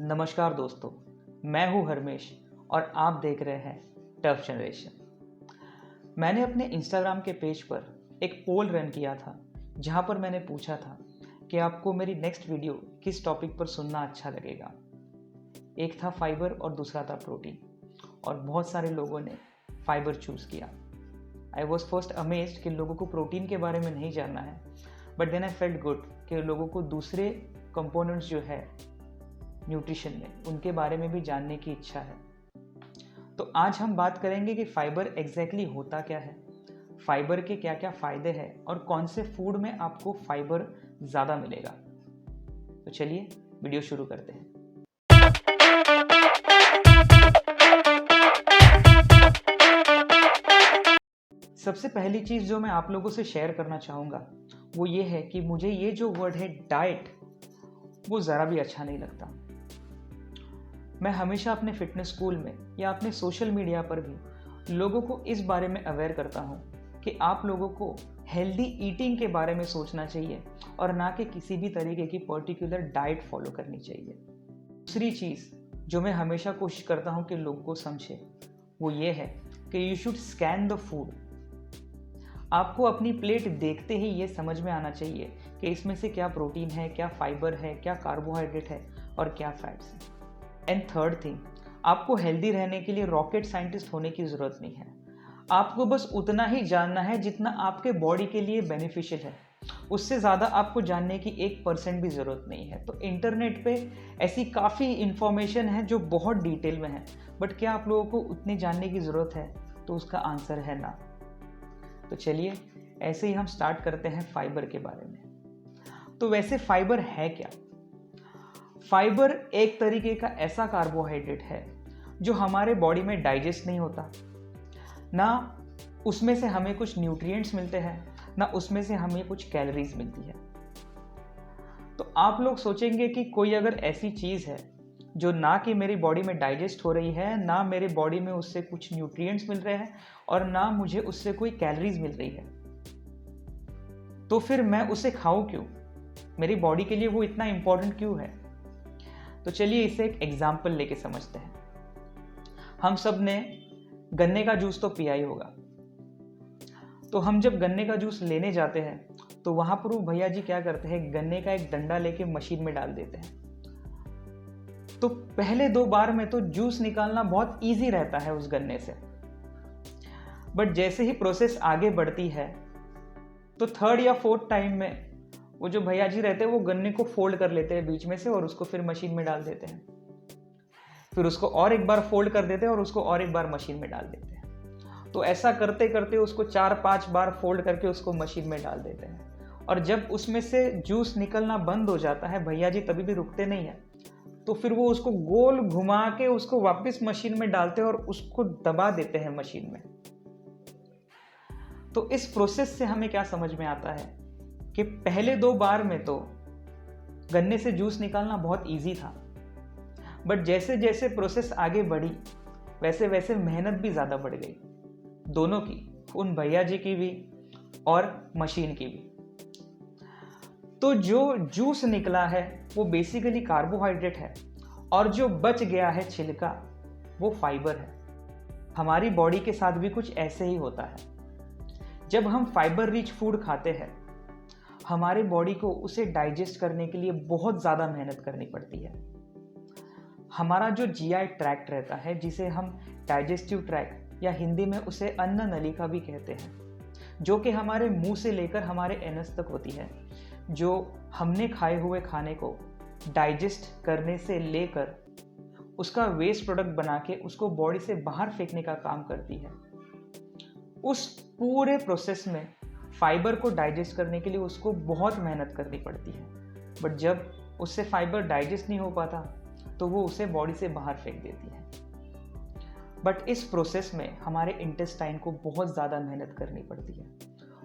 नमस्कार दोस्तों, मैं हूं हरमेश और आप देख रहे हैं टफ जनरेशन। मैंने अपने इंस्टाग्राम के पेज पर एक पोल रन किया था जहां पर मैंने पूछा था कि आपको मेरी नेक्स्ट वीडियो किस टॉपिक पर सुनना अच्छा लगेगा। एक था फाइबर और दूसरा था प्रोटीन, और बहुत सारे लोगों ने फाइबर चूज़ किया। आई वॉज फर्स्ट अमेज्ड कि लोगों को प्रोटीन के बारे में नहीं जानना है, but then I felt good कि लोगों को दूसरे कंपोनेंट्स जो है न्यूट्रिशन में, उनके बारे में भी जानने की इच्छा है। तो आज हम बात करेंगे कि फाइबर एग्जैक्टली होता क्या है, फाइबर के क्या क्या फायदे हैं और कौन से फूड में आपको फाइबर ज़्यादा मिलेगा। तो चलिए वीडियो शुरू करते हैं। सबसे पहली चीज़ जो मैं आप लोगों से शेयर करना चाहूँगा वो ये है कि मुझे ये जो वर्ड है डाइट, वो ज़रा भी अच्छा नहीं लगता। मैं हमेशा अपने फिटनेस स्कूल में या अपने सोशल मीडिया पर भी लोगों को इस बारे में अवेयर करता हूँ कि आप लोगों को हेल्दी ईटिंग के बारे में सोचना चाहिए और ना कि किसी भी तरीके की पर्टिकुलर डाइट फॉलो करनी चाहिए। दूसरी चीज़ जो मैं हमेशा कोशिश करता हूँ कि लोगों को समझे वो ये है कि you should scan the food. आपको अपनी प्लेट देखते ही ये समझ में आना चाहिए कि इसमें से क्या प्रोटीन है, क्या फाइबर है, क्या कार्बोहाइड्रेट है और क्या फैट्स है। एंड थर्ड थिंग, आपको हेल्दी रहने के लिए रॉकेट साइंटिस्ट होने की ज़रूरत नहीं है। आपको बस उतना ही जानना है जितना आपके बॉडी के लिए बेनिफिशियल है। उससे ज़्यादा आपको जानने की 1% भी ज़रूरत नहीं है। तो इंटरनेट पे ऐसी काफ़ी इन्फॉर्मेशन है जो बहुत डिटेल में है, बट क्या आप लोगों को उतनी जानने की ज़रूरत है? तो उसका आंसर है ना। तो चलिए ऐसे ही हम स्टार्ट करते हैं फाइबर के बारे में। तो वैसे फाइबर है क्या? फाइबर एक तरीके का ऐसा कार्बोहाइड्रेट है जो हमारे बॉडी में डाइजेस्ट नहीं होता, ना उसमें से हमें कुछ न्यूट्रिएंट्स मिलते हैं, ना उसमें से हमें कुछ कैलोरीज मिलती है। तो आप लोग सोचेंगे कि कोई अगर ऐसी चीज़ है जो ना कि मेरी बॉडी में डाइजेस्ट हो रही है, ना मेरे बॉडी में उससे कुछ न्यूट्रिएंट्स मिल रहे हैं और ना मुझे उससे कोई कैलोरीज मिल रही है, तो फिर मैं उसे खाऊं क्यों? मेरी बॉडी के लिए वो इतना इंपॉर्टेंट क्यों है? तो चलिए इसे एक एग्जाम्पल लेके समझते हैं। हम सब ने गन्ने का जूस तो पिया ही होगा। तो हम जब गन्ने का जूस लेने जाते हैं तो वहां पर वो भैया जी क्या करते हैं, गन्ने का एक डंडा लेके मशीन में डाल देते हैं। तो पहले 2 बार में तो जूस निकालना बहुत इजी रहता है उस गन्ने से, बट जैसे ही प्रोसेस आगे बढ़ती है तो 3rd या 4th टाइम में वो जो भैया जी रहते हैं वो गन्ने को फोल्ड कर लेते हैं बीच में से और उसको फिर मशीन में डाल देते हैं। फिर उसको और एक बार फोल्ड कर देते हैं और उसको और एक बार मशीन में डाल देते हैं। तो ऐसा करते करते उसको 4-5 बार फोल्ड करके उसको मशीन में डाल देते हैं। और जब उसमें से जूस निकलना बंद हो जाता है, भैया जी तभी भी रुकते नहीं है, तो फिर वो उसको गोल घुमा के उसको वापस मशीन में डालते हैं और उसको दबा देते हैं मशीन में। तो इस प्रोसेस से हमें क्या समझ में आता है कि पहले 2 बार में तो गन्ने से जूस निकालना बहुत इजी था, बट जैसे जैसे प्रोसेस आगे बढ़ी वैसे वैसे मेहनत भी ज़्यादा बढ़ गई, दोनों की, उन भैया जी की भी और मशीन की भी। तो जो जूस निकला है वो बेसिकली कार्बोहाइड्रेट है और जो बच गया है छिलका वो फाइबर है। हमारी बॉडी के साथ भी कुछ ऐसे ही होता है। जब हम फाइबर रिच फूड खाते हैं, हमारे बॉडी को उसे डाइजेस्ट करने के लिए बहुत ज़्यादा मेहनत करनी पड़ती है। हमारा जो जीआई ट्रैक्ट रहता है, जिसे हम डाइजेस्टिव ट्रैक्ट या हिंदी में उसे अन्न नलिका भी कहते हैं, जो कि हमारे मुंह से लेकर हमारे एनस तक होती है, जो हमने खाए हुए खाने को डाइजेस्ट करने से लेकर उसका वेस्ट प्रोडक्ट बना के उसको बॉडी से बाहर फेंकने का काम करती है। उस पूरे प्रोसेस में फाइबर को डाइजेस्ट करने के लिए उसको बहुत मेहनत करनी पड़ती है, बट जब उससे फाइबर डाइजेस्ट नहीं हो पाता तो वो उसे बॉडी से बाहर फेंक देती है। बट इस प्रोसेस में हमारे इंटेस्टाइन को बहुत ज़्यादा मेहनत करनी पड़ती है।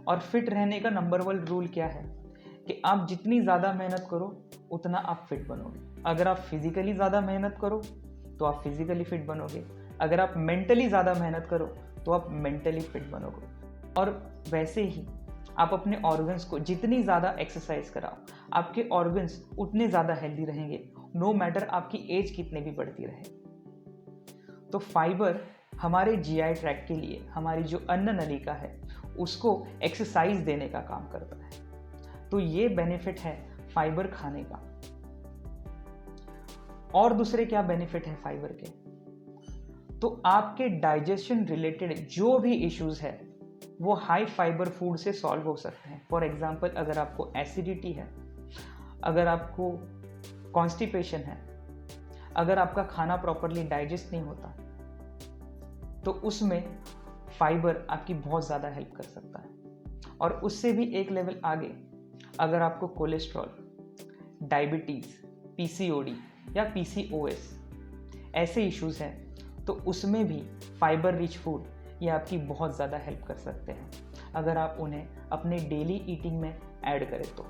और फिट रहने का नंबर 1 रूल क्या है कि आप जितनी ज़्यादा मेहनत करो उतना आप फिट बनोगे। अगर आप फिजिकली ज़्यादा मेहनत करो तो आप फिजिकली फिट बनोगे, अगर आप मेंटली ज़्यादा मेहनत करो तो आप मेंटली फिट बनोगे। और वैसे ही आप अपने ऑर्गन्स को जितनी ज़्यादा एक्सरसाइज कराओ, आपके ऑर्गन्स उतने ज़्यादा हेल्दी रहेंगे, नो मैटर आपकी एज कितने भी बढ़ती रहे। तो फाइबर हमारे जीआई ट्रैक्ट के लिए, हमारी जो अन्न नलिका है उसको एक्सरसाइज देने का काम करता है। तो ये बेनिफिट है फाइबर खाने का। और दूसरे क्या बेनिफिट है फाइबर के? तो आपके डाइजेशन रिलेटेड जो भी इश्यूज है वो हाई फाइबर फूड से सॉल्व हो सकते हैं। फॉर एग्जांपल, अगर आपको एसिडिटी है, अगर आपको कॉन्स्टिपेशन है, अगर आपका खाना प्रॉपरली डाइजेस्ट नहीं होता, तो उसमें फाइबर आपकी बहुत ज़्यादा हेल्प कर सकता है। और उससे भी एक लेवल आगे, अगर आपको कोलेस्ट्रॉल, डायबिटीज़, पीसीओडी या पीसीओएस ऐसे इश्यूज हैं, तो उसमें भी फाइबर रिच फूड ये आपकी बहुत ज़्यादा हेल्प कर सकते हैं, अगर आप उन्हें अपने डेली ईटिंग में ऐड करें तो।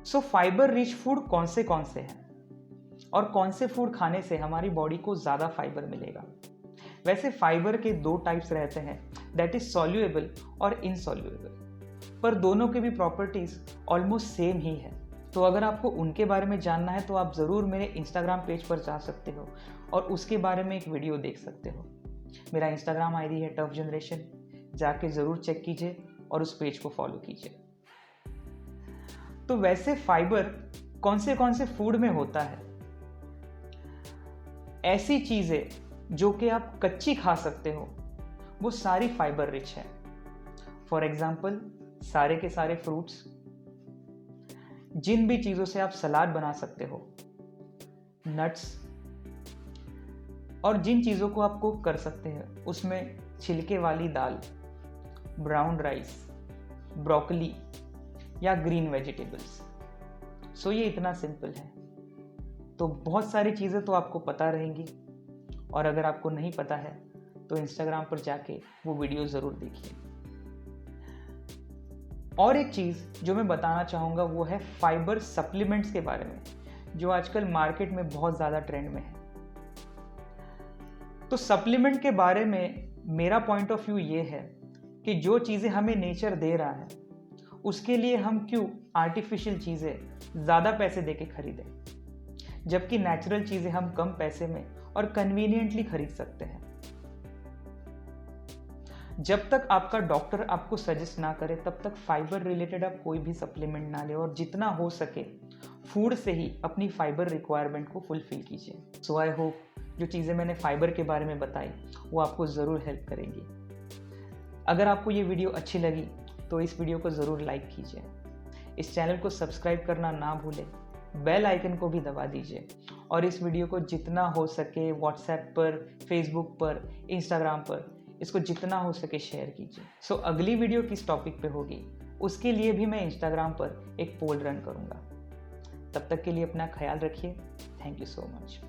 सो फाइबर रिच फूड कौन से हैं और कौन से फूड खाने से हमारी बॉडी को ज़्यादा फाइबर मिलेगा? वैसे फाइबर के 2 टाइप्स रहते हैं, दैट इज सॉल्युएबल और इनसॉल्युएबल, पर दोनों के भी प्रॉपर्टीज ऑलमोस्ट सेम ही है। तो अगर आपको उनके बारे में जानना है तो आप ज़रूर मेरे इंस्टाग्राम पेज पर जा सकते हो और उसके बारे में एक वीडियो देख सकते हो। मेरा इंस्टाग्राम आईडी है टफ जनरेशन, जाके ज़रूर चेक कीजिए और उस पेज को फॉलो कीजिए। तो वैसे फाइबर कौन से फूड में होता है? ऐसी चीज़ें जो कि आप कच्ची खा सकते हो वो सारी फाइबर रिच है। फॉर एग्जाम्पल, सारे के सारे फ्रूट्स, जिन भी चीज़ों से आप सलाद बना सकते हो, नट्स, और जिन चीज़ों को आप कुक कर सकते हैं उसमें छिलके वाली दाल, ब्राउन राइस, ब्रोकली या ग्रीन वेजिटेबल्स। सो ये इतना सिंपल है। तो बहुत सारी चीज़ें तो आपको पता रहेंगी, और अगर आपको नहीं पता है तो इंस्टाग्राम पर जाके वो वीडियो ज़रूर देखिए। और एक चीज़ जो मैं बताना चाहूँगा वो है फाइबर सप्लीमेंट्स के बारे में, जो आजकल मार्केट में बहुत ज़्यादा ट्रेंड में है। तो सप्लीमेंट के बारे में मेरा पॉइंट ऑफ व्यू ये है कि जो चीज़ें हमें नेचर दे रहा है उसके लिए हम क्यों आर्टिफिशियल चीज़ें ज़्यादा पैसे दे के खरीदें, जबकि नेचुरल चीज़ें हम कम पैसे में और कन्वीनियंटली खरीद सकते हैं। जब तक आपका डॉक्टर आपको सजेस्ट ना करे तब तक फाइबर रिलेटेड आप कोई भी सप्लीमेंट ना ले, और जितना हो सके फूड से ही अपनी फाइबर रिक्वायरमेंट को फुलफिल कीजिए। सो आई होप जो चीज़ें मैंने फाइबर के बारे में बताई वो आपको ज़रूर हेल्प करेंगी। अगर आपको ये वीडियो अच्छी लगी तो इस वीडियो को ज़रूर लाइक कीजिए, इस चैनल को सब्सक्राइब करना ना भूलें, बेल आइकन को भी दबा दीजिए, और इस वीडियो को जितना हो सके व्हाट्सएप पर, फेसबुक पर, इंस्टाग्राम पर इसको जितना हो सके शेयर कीजिए। सो अगली वीडियो किस टॉपिक पे होगी उसके लिए भी मैं इंस्टाग्राम पर एक पोल रन करूँगा। तब तक के लिए अपना ख्याल रखिए। Thank you so much.